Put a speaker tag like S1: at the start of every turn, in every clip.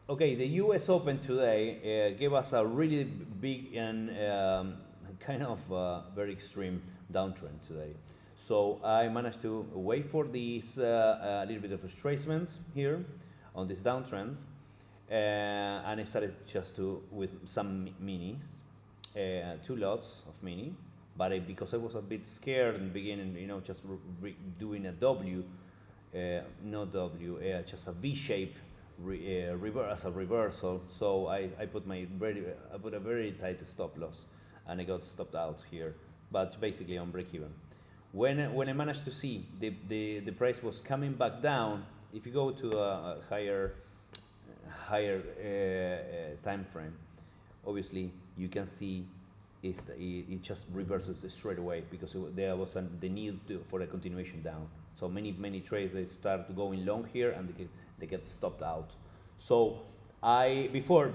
S1: Okay, the U.S. Open today gave us a really big and kind of very extreme downtrend today. So I managed to wait for these a little bit of retracements here on these downtrends, and I started just to with some minis, two lots of mini, but because I was a bit scared in the beginning, just doing a W, not W, just a V shape as a reversal. So I put I put a very tight stop loss, and I got stopped out here, but basically on break even. When I managed to see the price was coming back down, if you go to a higher time frame, obviously you can see it just reverses straight away because there was the need for a continuation down. So many trades, they start going long here and they get stopped out. So I before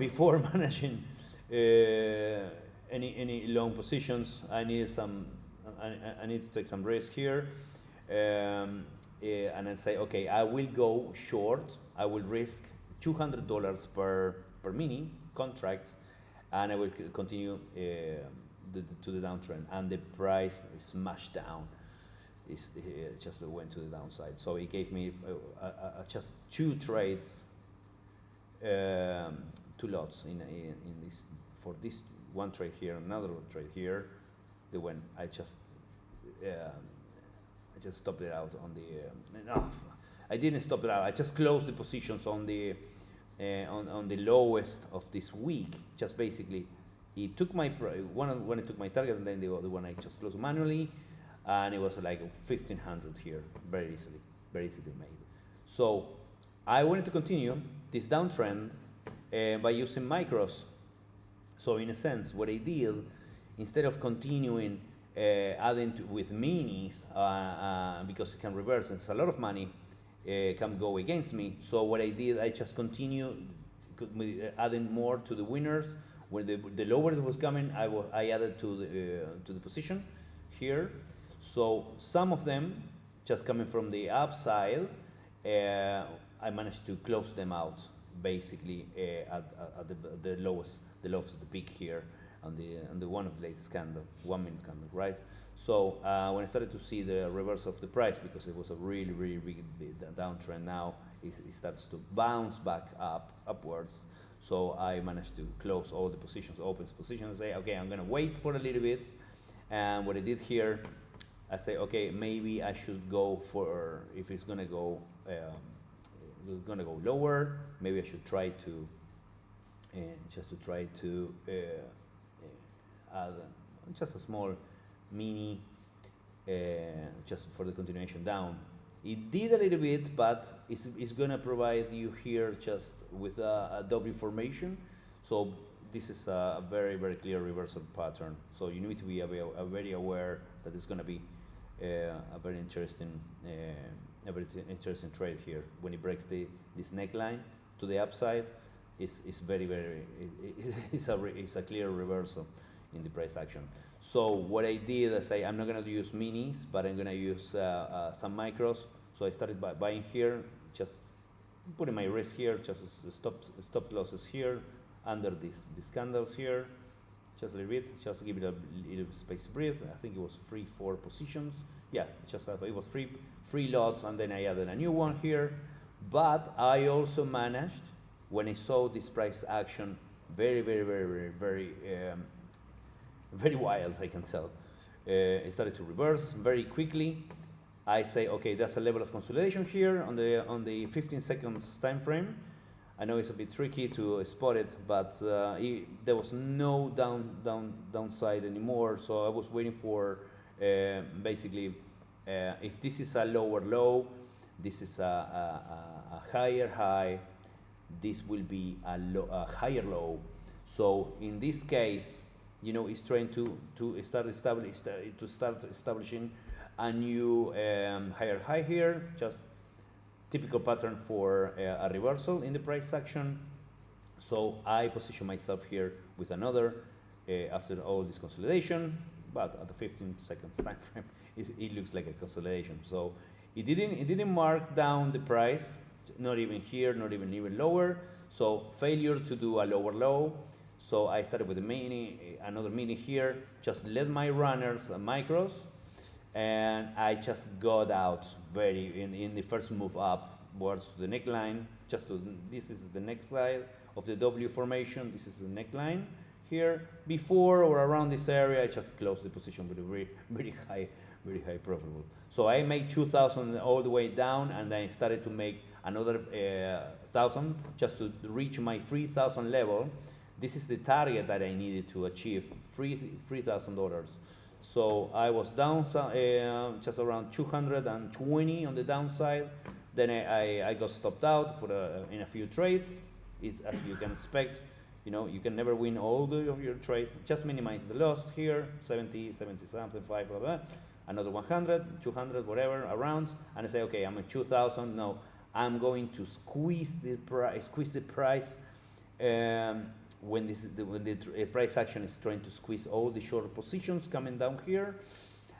S1: managing any long positions, I needed some. I need to take some risk here, and I say, okay, I will go short. I will risk $200 per mini contracts, and I will continue to the downtrend. And the price smashed down. It just went to the downside. So it gave me just two trades, two lots in this for this one trade here, another trade here. The when I just stopped it out on the. No, I didn't stop it out. I just closed the positions on the lowest of this week. Just basically, it took my when it took my target, and then the other one I just closed manually, and it was like 1500 here, very easily made. So I wanted to continue this downtrend by using micros. So in a sense, what I did, instead of continuing adding with minis, because it can reverse, and it's a lot of money, can go against me. So what I did, I just continued adding more to the winners. When the lowers was coming, I added to the position here. So some of them just coming from the upside, I managed to close them out basically at the lowest, the peak here on the one of the latest candle, 1 minute candle, right? So when I started to see the reverse of the price, because it was a really big downtrend, now it starts to bounce back upwards. So I managed to close all the positions, open positions, and say, okay, I'm gonna wait for a little bit. And what I did here, I say, okay, maybe I should go for, if it's gonna go lower, maybe I should try to add just a small mini, just for the continuation down. It did a little bit, but it's gonna provide you here just with a W formation. So this is a very clear reversal pattern. So you need to be very aware that it's gonna be a very interesting trade here when it breaks this neckline to the upside. It's a clear reversal in the price action. So what I did, I say I'm not gonna use minis, but I'm gonna use some micros. So I started by buying here, just putting my risk here, just stop losses here under these candles here, just a little bit, just to give it a little space to breathe. I think it was 3-4 positions. Yeah, it was three lots, and then I added a new one here. But I also managed, when I saw this price action, very wild, I can tell. It started to reverse very quickly. I say, okay, that's a level of consolidation here on the 15 seconds time frame. I know it's a bit tricky to spot it, but there was no downside anymore. So I was waiting for basically, if this is a lower low, this is a higher high, this will be a higher low. So in this case, it's trying to start establishing a new higher high here, just typical pattern for a reversal in the price action. So I position myself here with another after all this consolidation, but at the 15 seconds time frame, it looks like a consolidation. So it didn't mark down the price, not even here, not even lower. So failure to do a lower low. So I started with a mini, another mini here, just led my runners and micros, and I just got out in the first move upwards to the neckline. This is the next side of the W formation. This is the neckline here. Before or around this area, I just closed the position with a very high profitable. So I made 2,000 all the way down, and then I started to make another 1,000 just to reach my 3,000 level. This is the target that I needed to achieve, $3,000. So I was down just around 220 on the downside. Then I got stopped out in a few trades. As you can expect, you can never win all of your trades. Just minimize the loss here, 70 something, 5, blah, blah. Another 100, 200, whatever, around. And I say, okay, I'm at 2,000. No, I'm going to squeeze the price. When the price action is trying to squeeze all the short positions coming down here.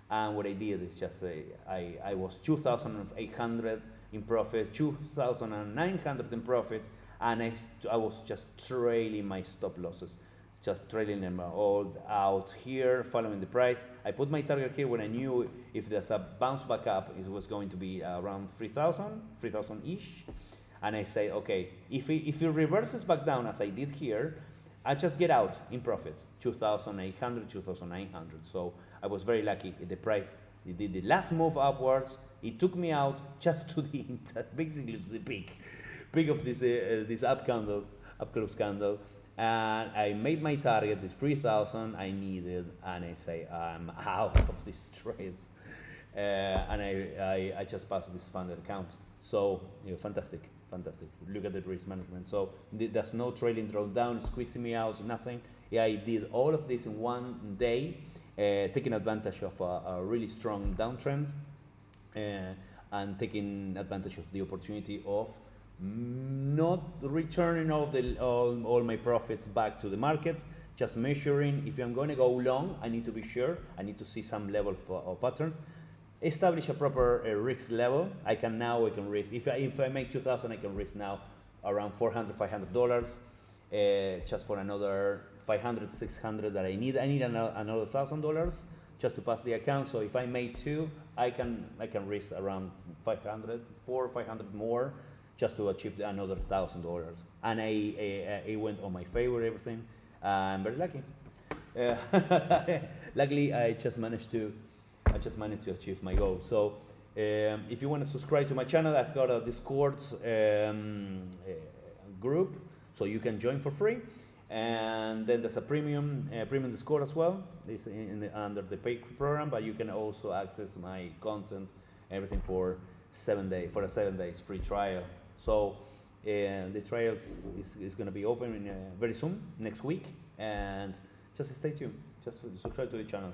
S1: And what I did is just I was 2,800 in profit, 2,900 in profit, and I was just trailing my stop losses, just trailing them all out here, following the price. I put my target here when I knew if there's a bounce back up, it was going to be around 3,000-ish. And I say, okay, if it reverses back down as I did here, I just get out in profit, 2,800, 2,900. So I was very lucky. The price, it did the last move upwards. It took me out just to basically to the peak of this up close candle. And I made my target, the 3,000 I needed, and I say I'm out of these trades. And I just passed this funded account. So fantastic. Look at the risk management. So there's no trailing drawdown, squeezing me out, nothing. Yeah, I did all of this in one day, taking advantage of a really strong downtrend, and taking advantage of the opportunity of not returning all my profits back to the market. Just measuring. If I'm going to go long, I need to be sure. I need to see some level of patterns. Establish a proper risk level. I can risk, if I make 2,000, I can risk now around $400-500, just for another 500-600 that I need. I need another $1,000 just to pass the account. So if I made 2, I can risk around 500 more, just to achieve another $1,000. And it went on my favor, everything. I'm very lucky. Luckily, I just managed to achieve my goal. So if you want to subscribe to my channel, I've got a Discord group, so you can join for free. And then there's a premium Discord as well. It's under the paid program, but you can also access my content, everything for a 7 days free trial. So the trial is going to be open very soon, next week, and just stay tuned. Just subscribe to the channel.